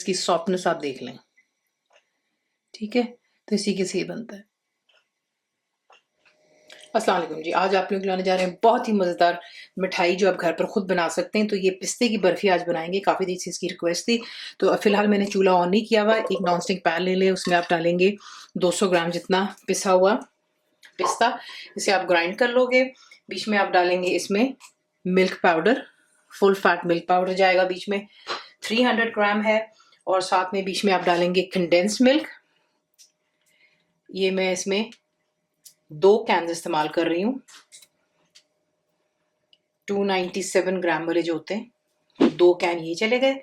इसकी सॉफ्टनेस आप देख लें। ठीक है, तो इसी के से बनता है। अस्सलाम वालेकुम जी, आज आप लोग लाने जा रहे हैं बहुत ही मज़ेदार मिठाई जो आप घर पर खुद बना सकते हैं। तो ये पिस्ते की बर्फ़ी आज बनाएंगे, काफ़ी देर से इसकी रिक्वेस्ट थी। तो फ़िलहाल मैंने चूल्हा ऑन नहीं किया हुआ। एक नॉन स्टिक पैन ले लें, उसमें आप डालेंगे 200 ग्राम जितना पिसा हुआ पिस्ता, इसे आप ग्राइंड कर लोगे। बीच में आप डालेंगे इसमें milk powder, full fat milk powder जाएगा बीच में, 300 ग्राम है। और साथ में बीच में आप डालेंगे कंडेंस्ड मिल्क। ये मैं इसमें 2 कैन इस्तेमाल कर रही हूँ, 297 ग्राम वाले जो होते हैं, 2 कैन ये चले गए।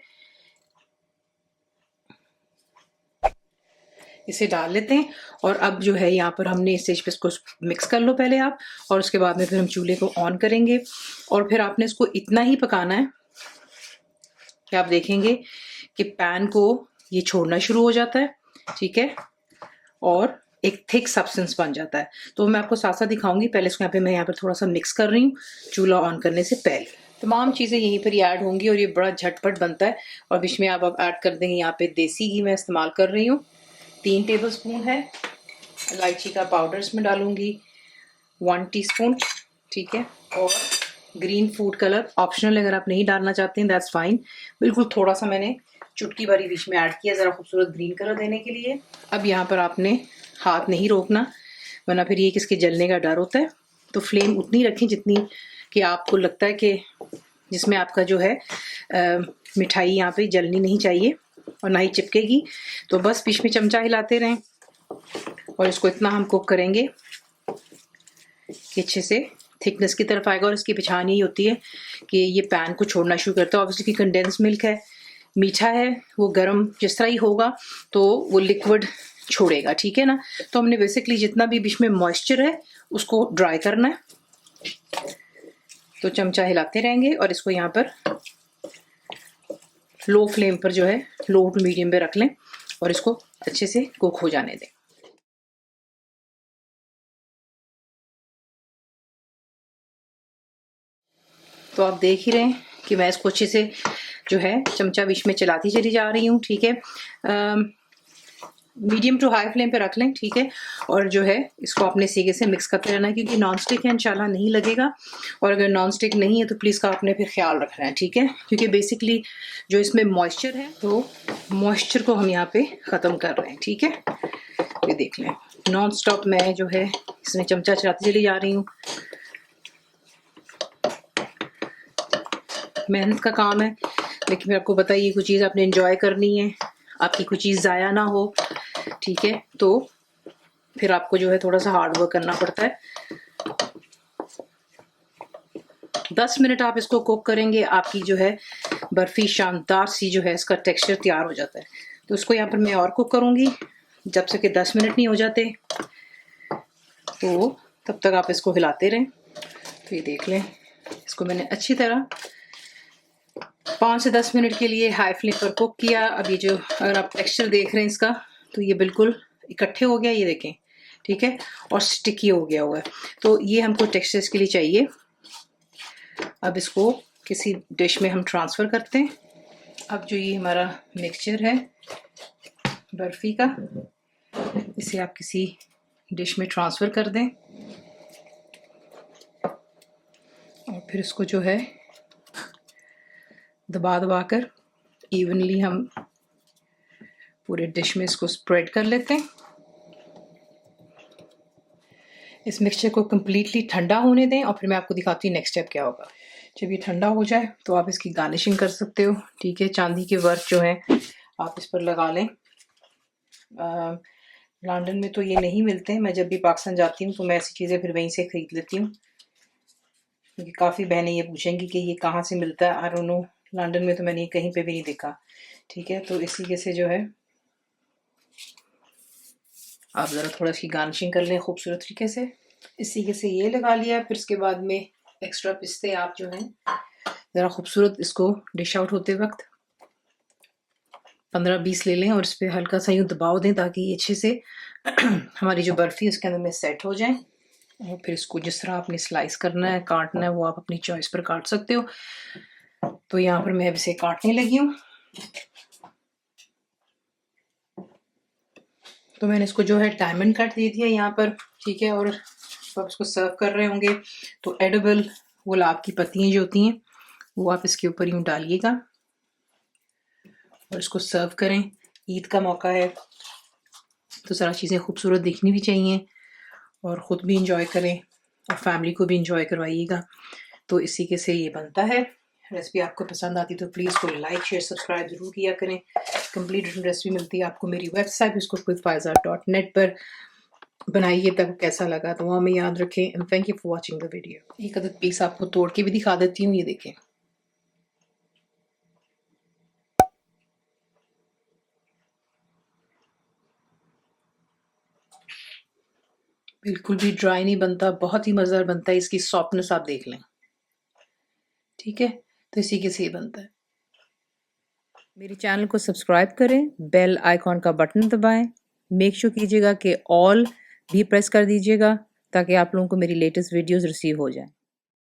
इसे डाल लेते हैं और अब जो है यहाँ पर हमने इस स्टेज पे इसको मिक्स कर लो पहले आप, और उसके बाद में फिर हम चूल्हे को ऑन करेंगे। और फिर आपने इसको इतना ही पकाना है कि आप देखेंगे कि पैन को ये छोड़ना शुरू हो जाता है। ठीक है, और एक थिक सब्सटेंस बन जाता है। तो मैं आपको साथ साथ दिखाऊंगी। पहले इसको मैं यहाँ पर थोड़ा सा मिक्स कर रही हूँ चूल्हा ऑन करने से पहले। तमाम चीज़ें यहीं पर ही ऐड होंगी और ये बड़ा झटपट बनता है। और बीच में आप ऐड कर देंगे यहाँ पे देसी घी मैं इस्तेमाल कर रही हूँ, 3 टेबल स्पून है। इलायची का पाउडर इसमें डालूंगी 1 टीस्पून। ठीक है, और ग्रीन फूड कलर ऑप्शनल, अगर आप नहीं डालना चाहते हैं दैट्स फाइन। बिल्कुल थोड़ा सा मैंने चुटकी भरी बीच में ऐड किया ज़रा खूबसूरत ग्रीन कलर देने के लिए। अब यहाँ पर आपने हाथ नहीं रोकना, वरना फिर ये किसके जलने का डर होता है। तो फ्लेम उतनी रखें जितनी कि आपको लगता है कि जिसमें आपका जो है मिठाई यहाँ पे जलनी नहीं चाहिए और ना ही चिपकेगी। तो बस बीच में चमचा हिलाते रहें और इसको इतना हम कुक करेंगे कि अच्छे से थिकनेस की तरफ आएगा। और इसकी पहचान यही होती है कि ये पैन को छोड़ना शुरू करता है। ऑब्वियसली कंडेंस मिल्क है, मीठा है, वो गर्म जिस तरह ही होगा तो वो लिक्विड छोड़ेगा। ठीक है ना, तो हमने बेसिकली जितना भी बीच में मॉइस्चर है उसको ड्राई करना है। तो चमचा हिलाते रहेंगे और इसको यहाँ पर लो फ्लेम पर जो है, लो टू मीडियम पे रख लें और इसको अच्छे से कुक हो जाने दें। तो आप देख ही रहे हैं कि मैं इसको अच्छे से जो है चमचा बीच में चलाती चली जा रही हूँ। ठीक है, मीडियम टू हाई फ्लेम पे रख लें। ठीक है, और जो है इसको अपने सीगे से मिक्स करते रहना है, क्योंकि नॉन स्टिक है, इंशाल्लाह नहीं लगेगा। और अगर नॉन स्टिक नहीं है तो प्लीज़ का आपने फिर ख्याल रखना है। ठीक है, क्योंकि बेसिकली जो इसमें मॉइस्चर है तो मॉइस्चर को हम यहाँ पे ख़त्म कर रहे हैं। ठीक है, ये देख लें नॉन स्टॉप मैं जो है इसमें चमचा चलाती चली जा रही हूँ। मेहनत का काम है, लेकिन मैं आपको बताइए कोई चीज़ आपने एंजॉय करनी है, आपकी कोई चीज़ ज़ाया ना हो। ठीक है, तो फिर आपको जो है थोड़ा सा हार्ड वर्क करना पड़ता है। 10 मिनट आप इसको कुक करेंगे, आपकी जो है बर्फ़ी शानदार सी जो है इसका टेक्सचर तैयार हो जाता है। तो इसको यहाँ पर मैं और कुक करूँगी जब तक कि 10 मिनट नहीं हो जाते, तो तब तक आप इसको हिलाते रहें। तो ये देख लें, इसको मैंने अच्छी तरह 5 से 10 मिनट के लिए हाई फ्लेम पर कुक किया। अब ये जो अगर आप टेक्सचर देख रहे हैं इसका, तो ये बिल्कुल इकट्ठे हो गया, ये देखें। ठीक है, और स्टिकी हो गया हुआ है। तो ये हमको टेक्सचर इसके लिए चाहिए। अब इसको किसी डिश में हम ट्रांसफ़र करते हैं। अब जो ये हमारा मिक्सचर है बर्फ़ी का, इसे आप किसी डिश में ट्रांसफ़र कर दें और फिर इसको जो है दबा दबा कर इवनली हम पूरे डिश में इसको स्प्रेड कर लेते हैं। इस मिक्सचर को कम्प्लीटली ठंडा होने दें और फिर मैं आपको दिखाती हूँ नेक्स्ट स्टेप क्या होगा। जब ये ठंडा हो जाए तो आप इसकी गार्निशिंग कर सकते हो। ठीक है, चांदी के वर्क जो है आप इस पर लगा लें। लंदन में तो ये नहीं मिलते हैं, मैं जब भी पाकिस्तान जाती हूँ तो मैं ऐसी चीज़ें फिर वहीं से ख़रीद लेती हूँ, क्योंकि काफ़ी बहनें ये पूछेंगी कि ये कहाँ से मिलता है। आई डोंट नो, लंदन में तो मैंने ये कहीं पे भी नहीं देखा। ठीक है, तो इसी से जो है आप ज़रा थोड़ा सी गार्निशिंग कर लें खूबसूरत तरीके से। इसी से ये लगा लिया। फिर इसके बाद में एक्स्ट्रा पिस्ते आप जो हैं ज़रा खूबसूरत इसको डिश आउट होते वक्त 15-20 ले लें और इस पर हल्का सा यूँ दबाव दें ताकि ये अच्छे से हमारी जो बर्फ़ी उसके अंदर में सेट हो जाए। और फिर इसको जिस तरह आपने स्लाइस करना है, काटना है, वो आप अपनी चॉइस पर काट सकते हो। तो यहाँ पर मैं इसे काटने लगी हूँ। तो मैंने इसको जो है डायमंड कट दे दिया यहाँ पर, ठीक है। और आप इसको सर्व कर रहे होंगे तो एडिबल गुलाब की पत्तियाँ जो होती हैं वो आप इसके ऊपर यूँ डालिएगा और इसको सर्व करें। ईद का मौका है तो सारा चीज़ें खूबसूरत दिखनी भी चाहिए और ख़ुद भी इंजॉय करें और फैमिली को भी इंजॉय करवाइएगा। तो इसी के से ये बनता है। रेसिपी आपको पसंद आती तो प्लीज़ कोई लाइक शेयर सब्सक्राइब ज़रूर किया करें। कंप्लीट रेसिपी मिलती है आपको मेरी वेबसाइट uskuffwithfaiza.net पर। बनाइए तब कैसा लगा तो वहाँ में याद रखें। And thank you for watching the video. एक अदद पीस आपको तोड़ के भी दिखा देती हूँ, ये देखें। बिल्कुल भी ड्राई नहीं बनता, बहुत ही मज़ेदार बनता है। इसकी सॉफ्टनेस आप देख लें, ठीक है। तो इसी के से ये बनता है। मेरे चैनल को सब्सक्राइब करें, बेल आइकॉन का बटन दबाएं, मेक श्योर कीजिएगा कि ऑल भी प्रेस कर दीजिएगा ताकि आप लोगों को मेरी लेटेस्ट वीडियोस रिसीव हो जाएं।